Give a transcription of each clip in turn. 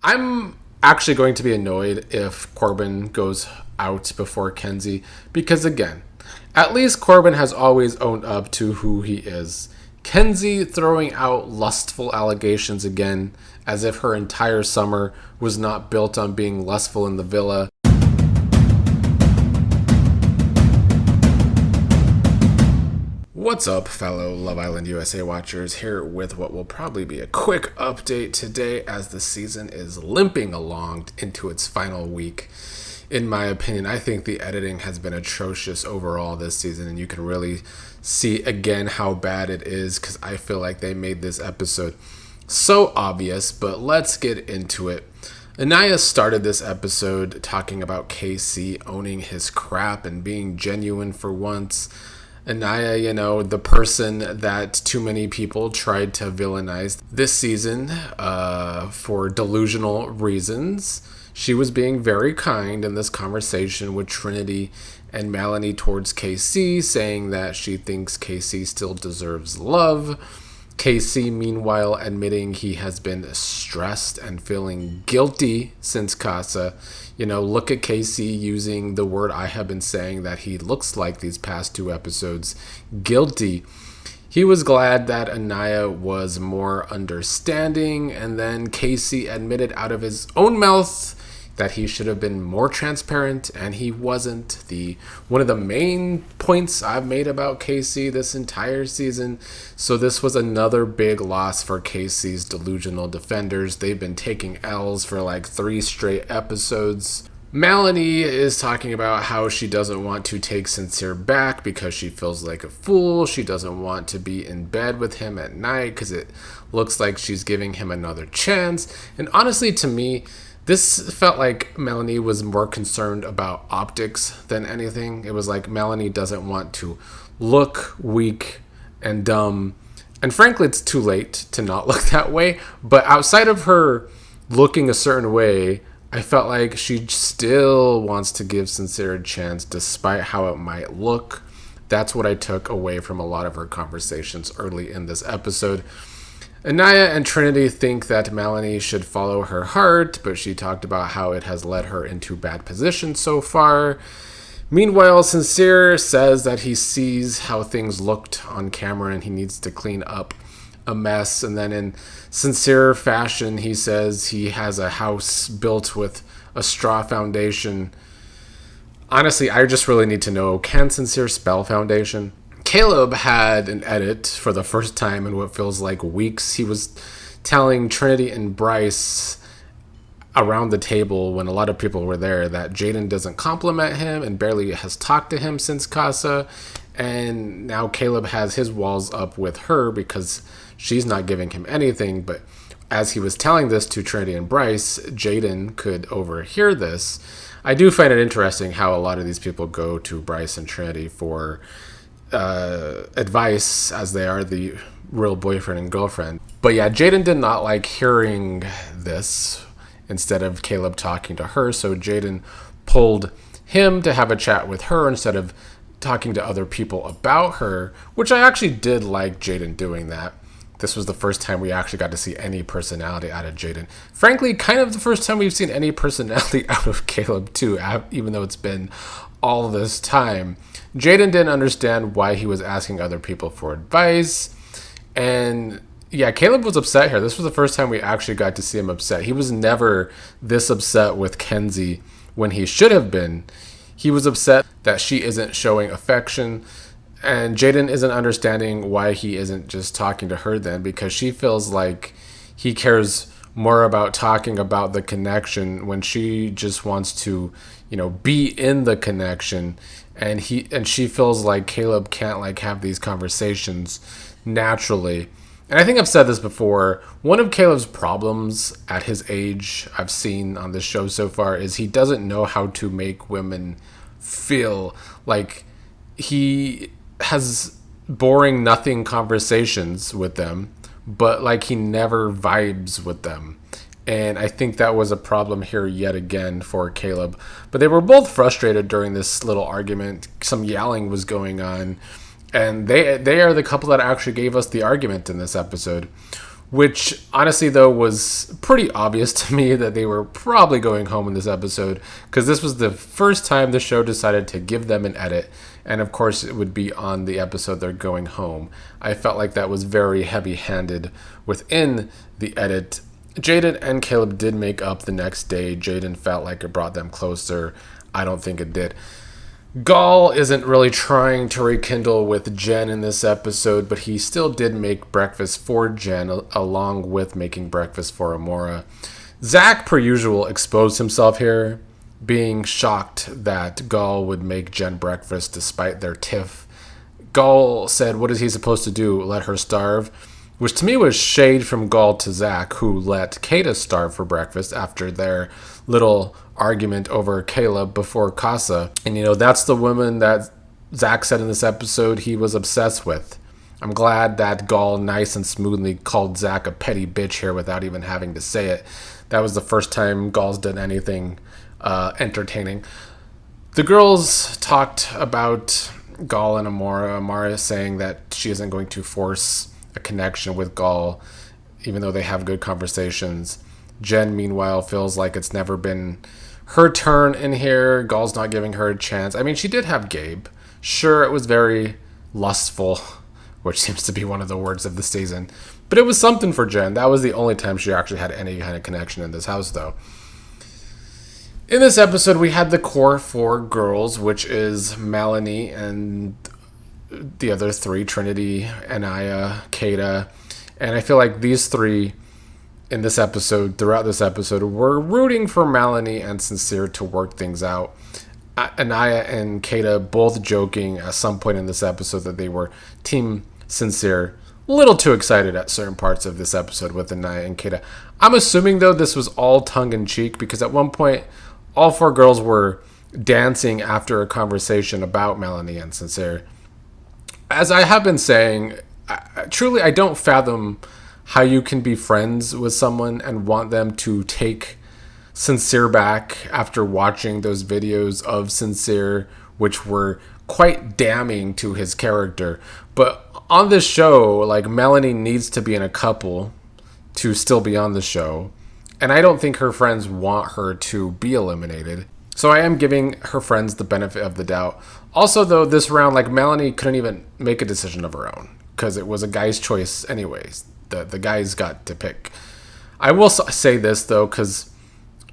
I'm actually going to be annoyed if Corbin goes out before Kenzie because, again, at least Corbin has always owned up to who he is. Kenzie throwing out lustful allegations again as if her entire summer was not built on being lustful in the villa. What's up, fellow Love Island USA watchers? Here with what will probably be a quick update today as the season is limping along into its final week. In my opinion, I think the editing has been atrocious overall this season, and you can really see again how bad it is because I feel like they made this episode so obvious, but let's get into it. Aniya started this episode talking about KC owning his crap and being genuine for once. Aniya, the person that too many people tried to villainize this season for delusional reasons. She was being very kind in this conversation with Trinity and Melanie towards KC, saying that she thinks KC still deserves love. KC, meanwhile, admitting he has been stressed and feeling guilty since Casa. Look at KC using the word I have been saying that he looks like these past two episodes, guilty. He was glad that Aniya was more understanding, and then KC admitted out of his own mouth that he should have been more transparent, and he wasn't. One of the main points I've made about KC this entire season. So this was another big loss for KC's delusional defenders. They've been taking L's for like 3 straight episodes. Melanie is talking about how she doesn't want to take Sincere back because she feels like a fool. She doesn't want to be in bed with him at night because it looks like she's giving him another chance. And honestly, to me, this felt like Melanie was more concerned about optics than anything. It was like Melanie doesn't want to look weak and dumb. And frankly, it's too late to not look that way. But outside of her looking a certain way, I felt like she still wants to give Sincere a chance despite how it might look. That's what I took away from a lot of her conversations early in this episode. Aniya and Trinity think that Melanie should follow her heart, but she talked about how it has led her into bad positions so far. Meanwhile, Sincere says that he sees how things looked on camera and he needs to clean up a mess. And then in Sincere fashion, he says he has a house built with a straw foundation. Honestly, I just really need to know, can Sincere spell foundation? Caleb had an edit for the first time in what feels like weeks. He was telling Trinity and Bryce around the table when a lot of people were there that Jaiden doesn't compliment him and barely has talked to him since Casa. And now Caleb has his walls up with her because she's not giving him anything. But as he was telling this to Trinity and Bryce, Jaiden could overhear this. I do find it interesting how a lot of these people go to Bryce and Trinity for advice, as they are the real boyfriend and girlfriend. But yeah, Jaiden did not like hearing this instead of Caleb talking to her, so Jaiden pulled him to have a chat with her instead of talking to other people about her, which I actually did like Jaiden doing that. This was the first time we actually got to see any personality out of Jaiden. Frankly, kind of the first time we've seen any personality out of Caleb too, even though it's been all this time. Jaiden didn't understand why he was asking other people for advice. And yeah, Caleb was upset here. This was the first time we actually got to see him upset. He was never this upset with Kenzie when he should have been. He was upset that she isn't showing affection. And Jaiden isn't understanding why he isn't just talking to her then, because she feels like he cares more about talking about the connection when she just wants to, be in the connection. And she feels like Caleb can't have these conversations naturally. And I think I've said this before. One of Caleb's problems at his age I've seen on this show so far is he doesn't know how to make women feel. Like, he has boring nothing conversations with them, but he never vibes with them. And I think that was a problem here yet again for Caleb. But they were both frustrated during this little argument. Some yelling was going on. And they are the couple that actually gave us the argument in this episode. which honestly, though, was pretty obvious to me that they were probably going home in this episode, because this was the first time the show decided to give them an edit. And of course, it would be on the episode they're going home. I felt like that was very heavy-handed within the edit. Jaiden and Caleb did make up the next day. Jaiden felt like it brought them closer. I don't think it did. Gall isn't really trying to rekindle with Jen in this episode, but he still did make breakfast for Jen, along with making breakfast for Amora. Zach, per usual, exposed himself here, being shocked that Gall would make Jen breakfast despite their tiff. Gall said, what is he supposed to do, let her starve? Which to me was shade from Gall to Zach, who let Kata starve for breakfast after their little argument over Caleb before Casa. And that's the woman that Zach said in this episode he was obsessed with. I'm glad that Gall nice and smoothly called Zach a petty bitch here without even having to say it. That was the first time Gall's done anything entertaining. The girls talked about Gall and Amora. Amora saying that she isn't going to force a connection with Gall, even though they have good conversations. Jen, meanwhile, feels like it's never been her turn in here. Gall's not giving her a chance. I mean, she did have Gabe. Sure, it was very lustful, which seems to be one of the words of the season. But it was something for Jen. That was the only time she actually had any kind of connection in this house, though. In this episode, we had the core four girls, which is Melanie and the other three, Trinity, Aniya, Kata. And I feel like these three in this episode, throughout this episode, were rooting for Melanie and Sincere to work things out. Aniya and Kata both joking at some point in this episode that they were Team Sincere. A little too excited at certain parts of this episode with Aniya and Kata. I'm assuming, though, this was all tongue-in-cheek, because at one point, all four girls were dancing after a conversation about Melanie and Sincere. As I have been saying, truly, I don't fathom how you can be friends with someone and want them to take Sincere back after watching those videos of Sincere, which were quite damning to his character. But on this show, like, Melanie needs to be in a couple to still be on the show. And I don't think her friends want her to be eliminated. So I am giving her friends the benefit of the doubt. Also, though, this round, like, Melanie couldn't even make a decision of her own, because it was a guy's choice anyways. The guys got to pick. I will say this, though, because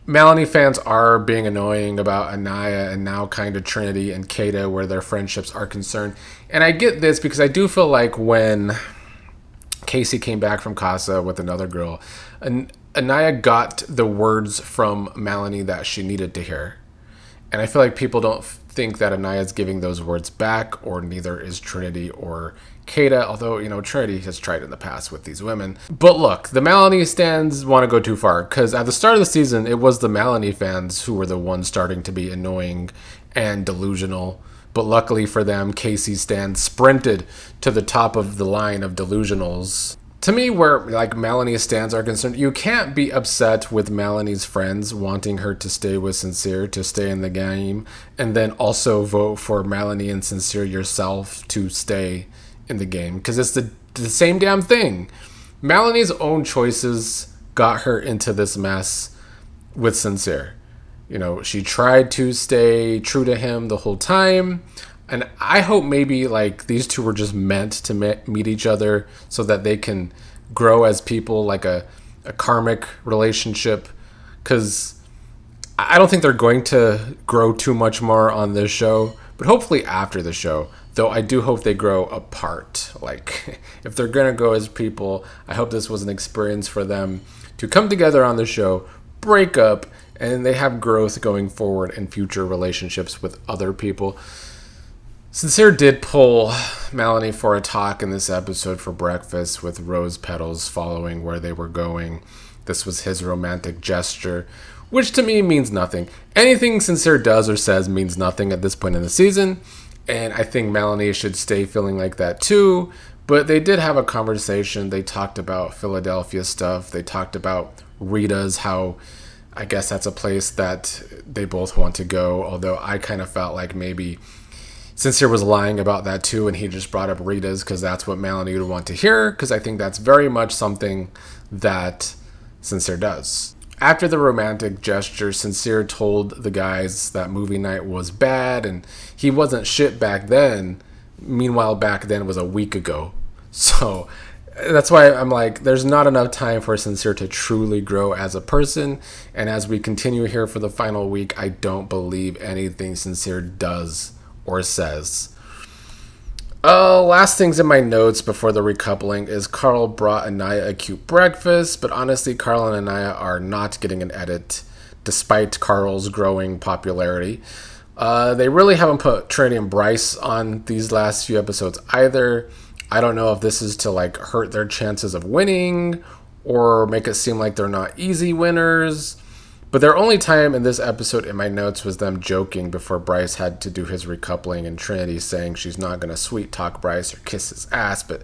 Melanie fans are being annoying about Aniya and now kind of Trinity and Kata, where their friendships are concerned. And I get this because I do feel like when Casey came back from Casa with another girl, Aniya got the words from Melanie that she needed to hear. And I feel like people don't think that Aniya's giving those words back, or neither is Trinity or Kata, although, Trinity has tried in the past with these women. But look, the Melanie stans want to go too far, because at the start of the season, it was the Melanie fans who were the ones starting to be annoying and delusional. But luckily for them, Casey stans sprinted to the top of the line of delusionals. To me, where like Melanie stans are concerned, you can't be upset with Melanie's friends wanting her to stay with Sincere, to stay in the game, and then also vote for Melanie and Sincere yourself to stay in the game, because it's the same damn thing. Melanie's own choices got her into this mess with Sincere. She tried to stay true to him the whole time. And I hope maybe like these two were just meant to meet each other so that they can grow as people, like a karmic relationship. Because I don't think they're going to grow too much more on this show, but hopefully after the show. Though I do hope they grow apart. Like, if they're going to go as people, I hope this was an experience for them to come together on the show, break up, and they have growth going forward in future relationships with other people. Sincere did pull Melanie for a talk in this episode for breakfast, with rose petals following where they were going. This was his romantic gesture, which to me means nothing. Anything Sincere does or says means nothing at this point in the season. And I think Melanie should stay feeling like that too. But they did have a conversation. They talked about Philadelphia stuff. They talked about Rita's, how I guess that's a place that they both want to go. Although I kind of felt like maybe Sincere was lying about that too, and he just brought up Rita's because that's what Melanie would want to hear, because I think that's very much something that Sincere does. After the romantic gesture, Sincere told the guys that movie night was bad and he wasn't shit back then. Meanwhile, back then was a week ago. So that's why I'm like, there's not enough time for Sincere to truly grow as a person. And as we continue here for the final week, I don't believe anything Sincere does or says. Last things in my notes before the recoupling is Carl brought Aniya a cute breakfast, but honestly, Carl and Aniya are not getting an edit, despite Carl's growing popularity. They really haven't put Trinity and Bryce on these last few episodes either. I don't know if this is to like hurt their chances of winning or make it seem like they're not easy winners. But their only time in this episode in my notes was them joking before Bryce had to do his recoupling and Trinity saying she's not going to sweet talk Bryce or kiss his ass, but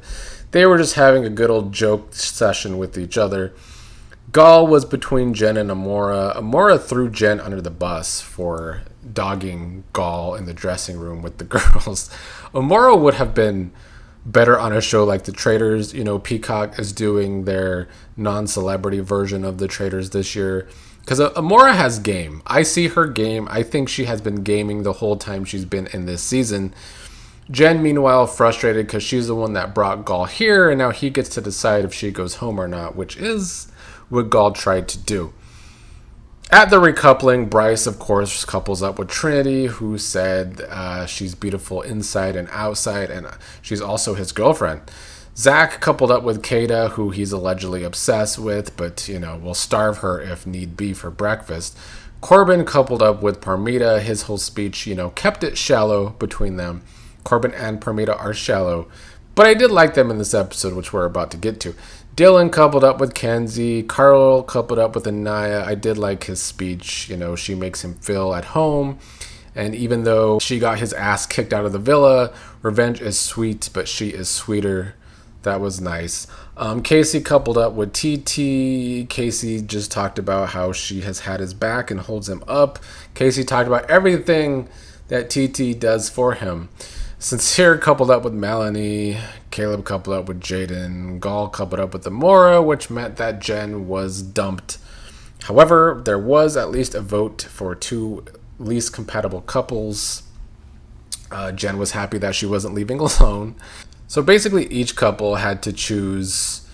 they were just having a good old joke session with each other. Gall was between Jen and Amora. Amora threw Jen under the bus for dogging Gall in the dressing room with the girls. Amora would have been better on a show like The Traitors. You know, Peacock is doing their non-celebrity version of The Traitors this year. Because Amora has game. I see her game. I think she has been gaming the whole time she's been in this season. Jen, meanwhile, frustrated because she's the one that brought Gall here, and now he gets to decide if she goes home or not, which is what Gall tried to do. At the recoupling, Bryce, of course, couples up with Trinity, who said she's beautiful inside and outside, and she's also his girlfriend. Zach coupled up with Kata, who he's allegedly obsessed with, but, you know, will starve her if need be for breakfast. Corbin coupled up with Parmida. His whole speech, you know, kept it shallow between them. Corbin and Parmida are shallow, but I did like them in this episode, which we're about to get to. Dylan coupled up with Kenzie. Carl coupled up with Aniya. I did like his speech. You know, she makes him feel at home. And even though she got his ass kicked out of the villa, revenge is sweet, but she is sweeter. That was nice. Casey coupled up with TT. Casey just talked about how she has had his back and holds him up. Casey talked about everything that TT does for him. Sincere coupled up with Melanie. Caleb coupled up with Jaiden. Gall coupled up with Amora, which meant that Jen was dumped. However, there was at least a vote for two least compatible couples. Jen was happy that she wasn't leaving alone. So basically each couple had to choose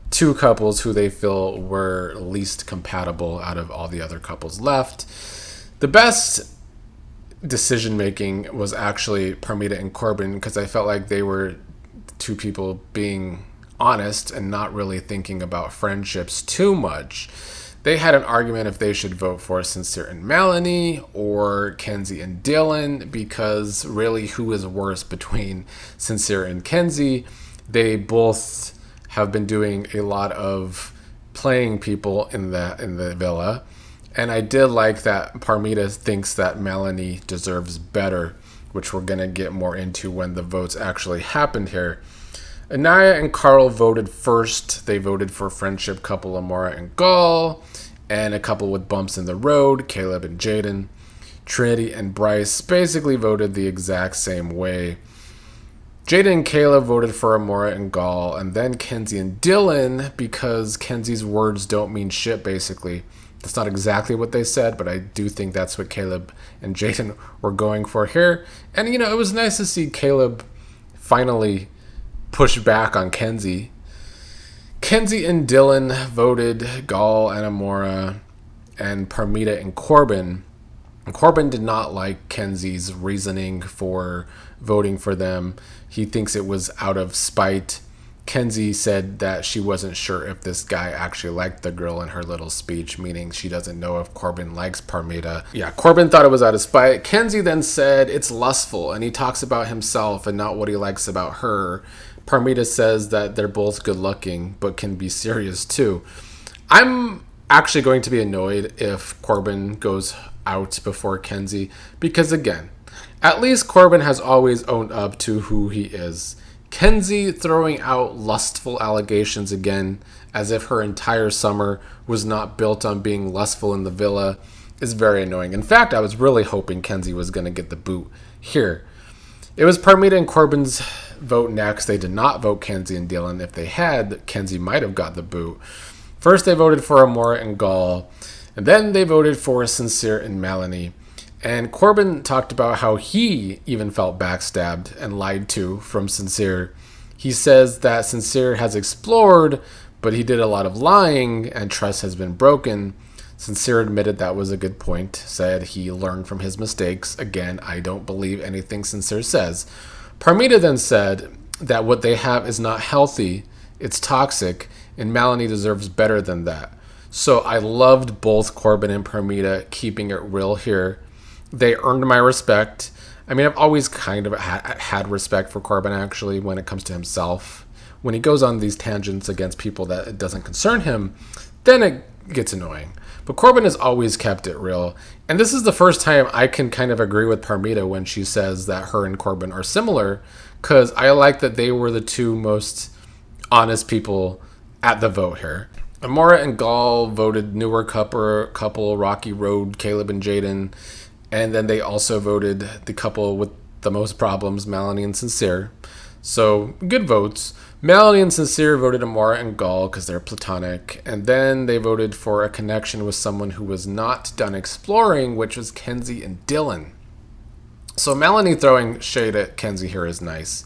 two couples who they feel were least compatible out of all the other couples left. The best decision making was actually Parmida and Corbin, because I felt like they were two people being honest and not really thinking about friendships too much. They had an argument if they should vote for Sincere and Melanie or Kenzie and Dylan, because really, who is worse between Sincere and Kenzie? They both have been doing a lot of playing people in the villa, and I did like that Parmida thinks that Melanie deserves better, which we're gonna get more into when the votes actually happened here. Aniya and Carl voted first. They voted for friendship couple Amora and Gall, and a couple with bumps in the road, Caleb and Jaiden. Trinity and Bryce basically voted the exact same way. Jaiden and Caleb voted for Amora and Gall, and then Kenzie and Dylan, because Kenzie's words don't mean shit, basically. That's not exactly what they said, but I do think that's what Caleb and Jaiden were going for here. And, you know, it was nice to see Caleb finally push back on Kenzie. Kenzie and Dylan voted Gall and Amora, and Parmida and Corbin. Corbin did not like Kenzie's reasoning for voting for them. He thinks it was out of spite. Kenzie said that she wasn't sure if this guy actually liked the girl in her little speech, meaning she doesn't know if Corbin likes Parmida. Yeah, Corbin thought it was out of spite. Kenzie then said it's lustful, and he talks about himself and not what he likes about her. Parmida says that they're both good looking, but can be serious too. I'm actually going to be annoyed if Corbin goes out before Kenzie, because again, at least Corbin has always owned up to who he is. Kenzie throwing out lustful allegations again, as if her entire summer was not built on being lustful in the villa, is very annoying. In fact, I was really hoping Kenzie was going to get the boot here. It was Parmida and Corbin's vote next. They did not vote Kenzie and Dylan. If they had, Kenzie might have got the boot. First, they voted for Amora and Gall, and then they voted for Sincere and Melanie. And Corbin talked about how he even felt backstabbed and lied to from Sincere. He says that Sincere has explored, but he did a lot of lying and trust has been broken. Sincere admitted that was a good point, said he learned from his mistakes. Again, I don't believe anything Sincere says. Parmida then said that what they have is not healthy, it's toxic, and Melanie deserves better than that. So I loved both Corbin and Parmida keeping it real here. They earned my respect. I mean, I've always kind of had respect for Corbin, actually, when it comes to himself. When he goes on these tangents against people that it doesn't concern him, then it gets annoying. But Corbin has always kept it real. And this is the first time I can kind of agree with Parmida when she says that her and Corbin are similar, because I like that they were the two most honest people at the vote here. Amora and Gall voted newer couple Rocky Road, Caleb and Jaiden. And then they also voted the couple with the most problems, Melanie and Sincere. So, good votes. Melanie and Sincere voted Amora and Gall because they're platonic. And then they voted for a connection with someone who was not done exploring, which was Kenzie and Dylan. So Melanie throwing shade at Kenzie here is nice.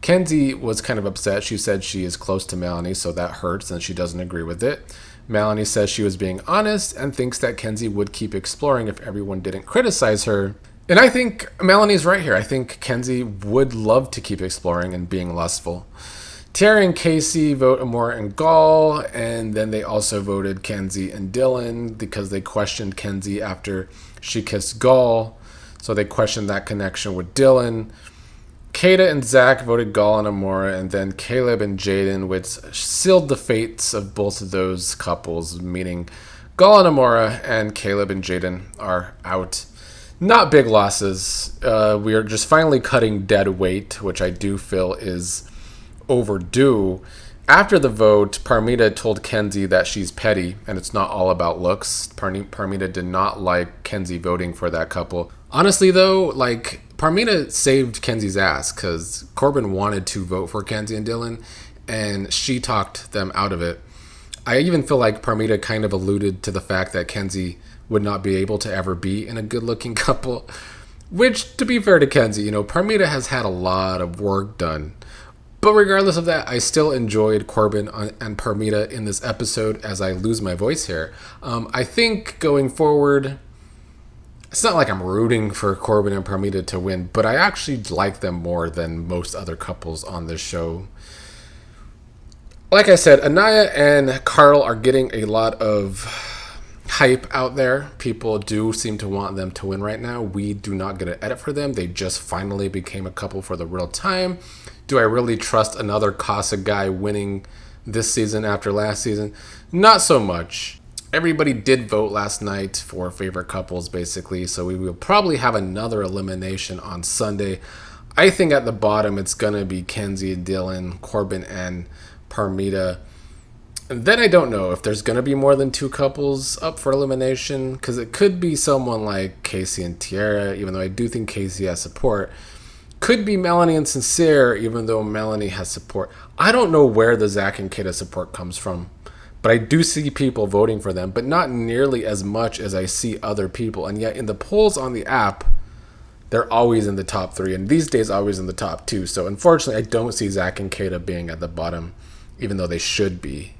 Kenzie was kind of upset. She said she is close to Melanie, so that hurts, and she doesn't agree with it. Melanie says she was being honest and thinks that Kenzie would keep exploring if everyone didn't criticize her. And I think Melanie's right here. I think Kenzie would love to keep exploring and being lustful. Terry and Casey vote Amora and Gall, and then they also voted Kenzie and Dylan because they questioned Kenzie after she kissed Gall. So they questioned that connection with Dylan. Kata and Zach voted Gall and Amora, and then Caleb and Jaiden, which sealed the fates of both of those couples, meaning Gall and Amora and Caleb and Jaiden are out. Not big losses. We are just finally cutting dead weight, which I do feel is overdue. After the vote, Parmida told Kenzie that she's petty and it's not all about looks. Parmida did not like Kenzie voting for that couple. Honestly, though, Parmida saved Kenzie's ass because Corbin wanted to vote for Kenzie and Dylan, and she talked them out of it. I even feel like Parmida kind of alluded to the fact that Kenzie would not be able to ever be in a good-looking couple, which, to be fair to Kenzie, Parmida has had a lot of work done. But regardless of that, I still enjoyed Corbin and Parmida in this episode as I lose my voice here. I think going forward, it's not like I'm rooting for Corbin and Parmida to win, but I actually like them more than most other couples on this show. Like I said, Aniya and Carl are getting a lot of hype out there. People do seem to want them to win right now. We do not get an edit for them. They just finally became a couple for the real time. Do I really trust another Casa guy winning this season after last season? Not so much. Everybody did vote last night for favorite couples, basically, so we will probably have another elimination on Sunday. I think at the bottom it's going to be Kenzie and Dylan, Corbin and Parmida. And then I don't know if there's going to be more than two couples up for elimination, because it could be someone like Casey and Tiara, even though I do think Casey has support. Could be Melanie and Sincere, even though Melanie has support. I don't know where the Zach and Kata support comes from, but I do see people voting for them, but not nearly as much as I see other people. And yet in the polls on the app, they're always in the top 3, and these days always in the top 2. So unfortunately, I don't see Zach and Kata being at the bottom, even though they should be.